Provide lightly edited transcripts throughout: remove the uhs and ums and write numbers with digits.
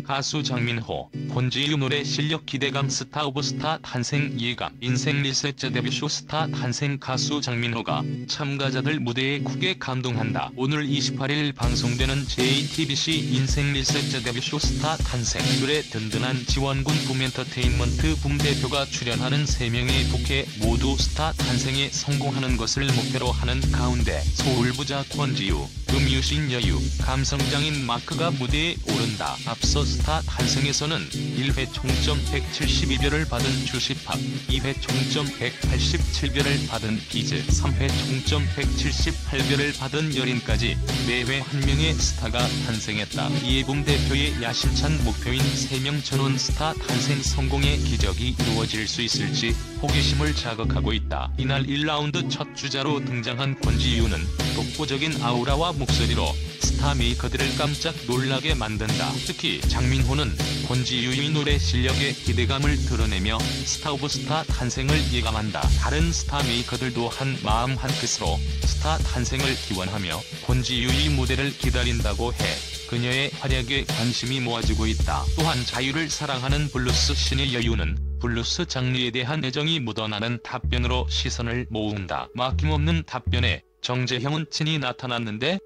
가수 장민호, 권지유 노래 실력 기대감 스타 오브 스타 탄생 예감 인생 리셋 데뷔쇼 스타 탄생 가수 장민호가 참가자들 무대에 크게 감동한다. 오늘 28일 방송되는 JTBC 인생 리셋 데뷔쇼 스타 탄생 률의 든든한 지원군 붐엔터테인먼트 붐 대표가 출연하는 3명의 부캐 모두 스타 탄생에 성공하는 것을 목표로 하는 가운데 소울부자 권지유, 음유신 여유, 감성장인 마크가 무대에 오른다. 앞서 스타 탄생에서는 1회 총점 172별을 받은 주시팝, 2회 총점 187별을 받은 비즈, 3회 총점 178별을 받은 여린까지 매회 한 명의 스타가 탄생했다. 이에 붐 대표의 야심찬 목표인 3명 전원 스타 탄생 성공의 기적이 이루어질 수 있을지 호기심을 자극하고 있다. 이날 1라운드 첫 주자로 등장한 권지유는 독보적인 아우라와 목소리로 스타 메이커들을 깜짝 놀라게 만든다. 특히 장민호는 권지유의 노래 실력에 기대감을 드러내며 스타 오브 스타 탄생을 예감한다. 다른 스타 메이커들도 한 마음 한뜻으로 스타 탄생을 기원하며 권지유의 무대를 기다린다고 해 그녀의 활약에 관심이 모아지고 있다. 또한 자유를 사랑하는 블루스 신의 여유는 블루스 장르에 대한 애정이 묻어나는 답변으로 시선을 모은다. 막힘없는 답변에 정재형은 찐이 나타났는데?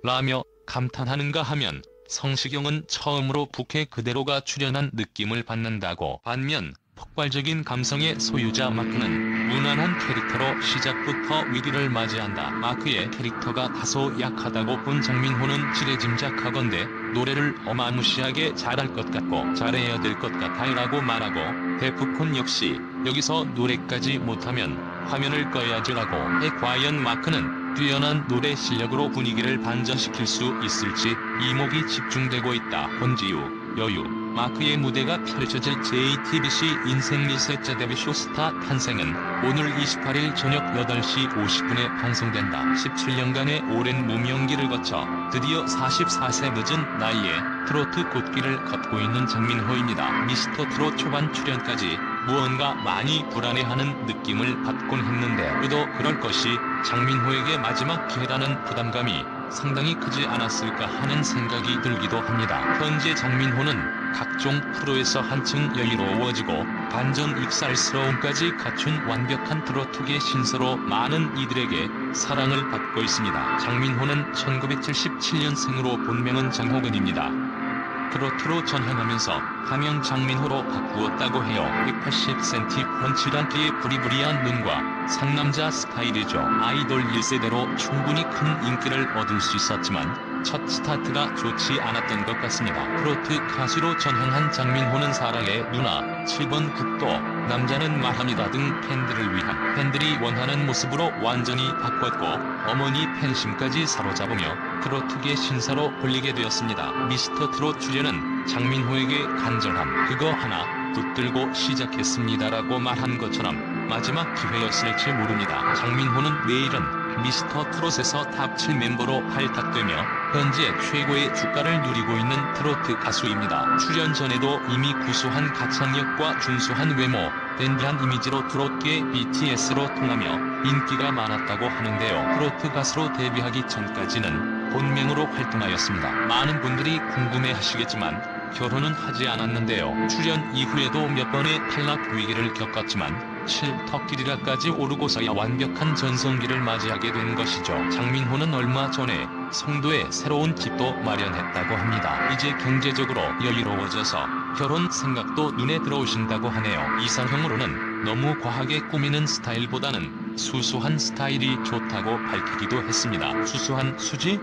라며 감탄하는가 하면 성시경은 처음으로 부캐 그대로가 출연한 느낌을 받는다고. 반면 폭발적인 감성의 소유자 마크는 무난한 캐릭터로 시작부터 위기를 맞이한다. 마크의 캐릭터가 다소 약하다고 본 장민호는 지레짐작하건대 노래를 어마무시하게 잘할 것 같고 잘해야 될 것 같아요 라고 말하고, 데프콘 역시 여기서 노래까지 못하면 화면을 꺼야지 라고 해. 과연 마크는 뛰어난 노래 실력으로 분위기를 반전시킬 수 있을지 이목이 집중되고 있다. 권지유, 여유, 마크의 무대가 펼쳐질 JTBC 인생 리셋 데뷔쇼 스타 탄생은 오늘 28일 저녁 8시 50분에 방송된다. 17년간의 오랜 무명기를 거쳐 드디어 44세 늦은 나이에 트로트 꽃길을 걷고 있는 장민호입니다. 미스터 트롯 초반 출연까지 무언가 많이 불안해하는 느낌을 받곤 했는데 그도 그럴 것이 장민호에게 마지막 기회라는 부담감이 상당히 크지 않았을까 하는 생각이 들기도 합니다. 현재 장민호는 각종 프로에서 한층 여유로워지고 반전 익살스러움까지 갖춘 완벽한 트로트계 신서로 많은 이들에게 사랑을 받고 있습니다. 장민호는 1977년생으로 본명은 장호근입니다. 트로트로 전향하면서 가명 장민호로 바꾸었다고 해요. 180cm 펀치란 끼의 부리부리한 눈과 상남자 스타일이죠. 아이돌 1세대로 충분히 큰 인기를 얻을 수 있었지만 첫 스타트가 좋지 않았던 것 같습니다. 트로트 가수로 전향한 장민호는 사랑의 누나, 7번 국도, 남자는 말합니다 등 팬들을 위한 팬들이 원하는 모습으로 완전히 바꿨고 어머니 팬심까지 사로잡으며 트로트계 신사로 불리게 되었습니다. 미스터 트롯 출연은 장민호에게 간절함 그거 하나 붙들고 시작했습니다라고 말한 것처럼 마지막 기회였을지 모릅니다. 장민호는 내일은 미스터 트롯에서 탑 7 멤버로 발탁되며 현재 최고의 주가를 누리고 있는 트로트 가수입니다. 출연 전에도 이미 구수한 가창력과 준수한 외모, 댄디한 이미지로 트롯계 BTS로 통하며 인기가 많았다고 하는데요. 트로트 가수로 데뷔하기 전까지는 본명으로 활동하였습니다. 많은 분들이 궁금해하시겠지만 결혼은 하지 않았는데요. 출연 이후에도 몇 번의 탈락 위기를 겪었지만 칠턱길이라까지 오르고서야 완벽한 전성기를 맞이하게 된 것이죠. 장민호는 얼마 전에 송도에 새로운 집도 마련했다고 합니다. 이제 경제적으로 여유로워져서 결혼 생각도 눈에 들어오신다고 하네요. 이상형으로는 너무 과하게 꾸미는 스타일보다는 수수한 스타일이 좋다고 밝히기도 했습니다. 수수한 수지?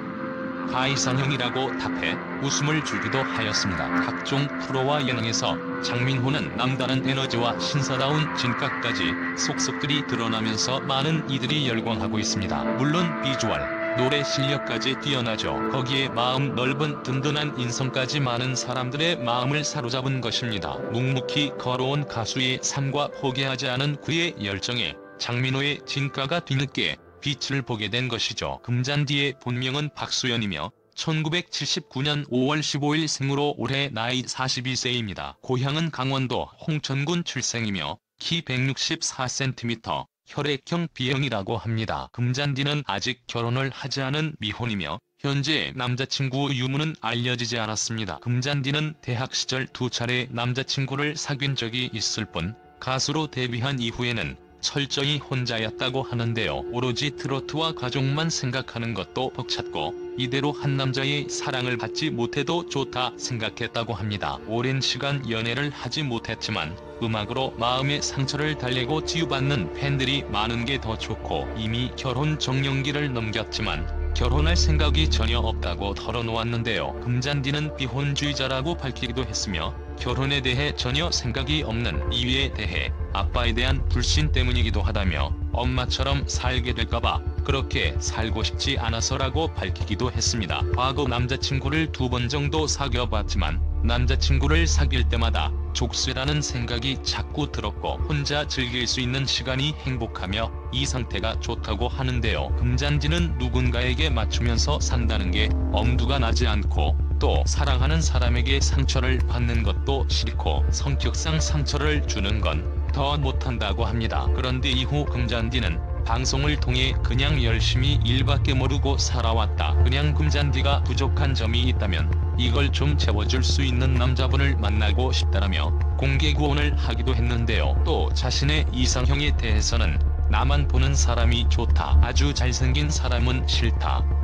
가이상형이라고 답해 웃음을 주기도 하였습니다. 각종 프로와 예능에서 장민호는 남다른 에너지와 신사다운 진가까지 속속들이 드러나면서 많은 이들이 열광하고 있습니다. 물론 비주얼, 노래 실력까지 뛰어나죠. 거기에 마음 넓은 든든한 인성까지 많은 사람들의 마음을 사로잡은 것입니다. 묵묵히 걸어온 가수의 삶과 포기하지 않은 그의 열정에 장민호의 진가가 뒤늦게 빛을 보게 된 것이죠. 금잔디의 본명은 박수연이며 1979년 5월 15일 생으로 올해 나이 42세입니다. 고향은 강원도 홍천군 출생이며 키 164cm, 혈액형 B형이라고 합니다. 금잔디는 아직 결혼을 하지 않은 미혼이며 현재 남자친구 유무는 알려지지 않았습니다. 금잔디는 대학 시절 2차례 남자친구를 사귄 적이 있을 뿐 가수로 데뷔한 이후에는 철저히 혼자였다고 하는데요. 오로지 트로트와 가족만 생각하는 것도 벅찼고 이대로 한 남자의 사랑을 받지 못해도 좋다 생각했다고 합니다. 오랜 시간 연애를 하지 못했지만 음악으로 마음의 상처를 달래고 치유받는 팬들이 많은 게 더 좋고 이미 결혼 적령기를 넘겼지만 결혼할 생각이 전혀 없다고 털어놓았는데요. 금잔디는 비혼주의자라고 밝히기도 했으며 결혼에 대해 전혀 생각이 없는 이유에 대해 아빠에 대한 불신 때문이기도 하다며 엄마처럼 살게 될까봐 그렇게 살고 싶지 않아서라고 밝히기도 했습니다. 과거 남자친구를 2번 정도 사귀어봤지만 남자친구를 사귈 때마다 족쇄라는 생각이 자꾸 들었고 혼자 즐길 수 있는 시간이 행복하며 이 상태가 좋다고 하는데요. 금잔디는 누군가에게 맞추면서 산다는 게 엄두가 나지 않고 또 사랑하는 사람에게 상처를 받는 것도 싫고 성격상 상처를 주는 건 더 못한다고 합니다. 그런데 이후 금잔디는 방송을 통해 그냥 열심히 일밖에 모르고 살아왔다. 그냥 금잔디가 부족한 점이 있다면 이걸 좀 채워줄 수 있는 남자분을 만나고 싶다라며 공개 구원을 하기도 했는데요. 또 자신의 이상형에 대해서는 나만 보는 사람이 좋다. 아주 잘생긴 사람은 싫다.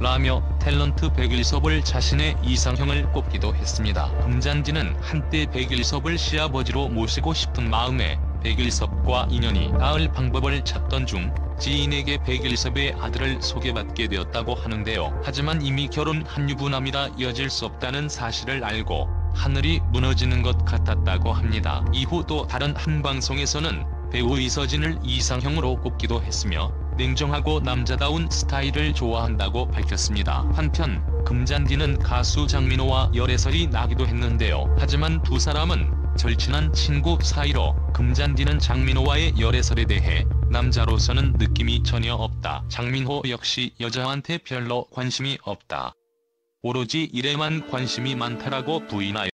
라며 탤런트 백일섭을 자신의 이상형을 꼽기도 했습니다. 금잔디는 한때 백일섭을 시아버지로 모시고 싶은 마음에 백일섭과 인연이 닿을 방법을 찾던 중 지인에게 백일섭의 아들을 소개받게 되었다고 하는데요. 하지만 이미 결혼한 유부남이라 이어질 수 없다는 사실을 알고 하늘이 무너지는 것 같았다고 합니다. 이후 또 다른 한 방송에서는 배우 이서진을 이상형으로 꼽기도 했으며 냉정하고 남자다운 스타일을 좋아한다고 밝혔습니다. 한편 금잔디는 가수 장민호와 열애설이 나기도 했는데요. 하지만 두 사람은 절친한 친구 사이로 금잔디는 장민호와의 열애설에 대해 남자로서는 느낌이 전혀 없다. 장민호 역시 여자한테 별로 관심이 없다. 오로지 일에만 관심이 많다라고 부인하였다.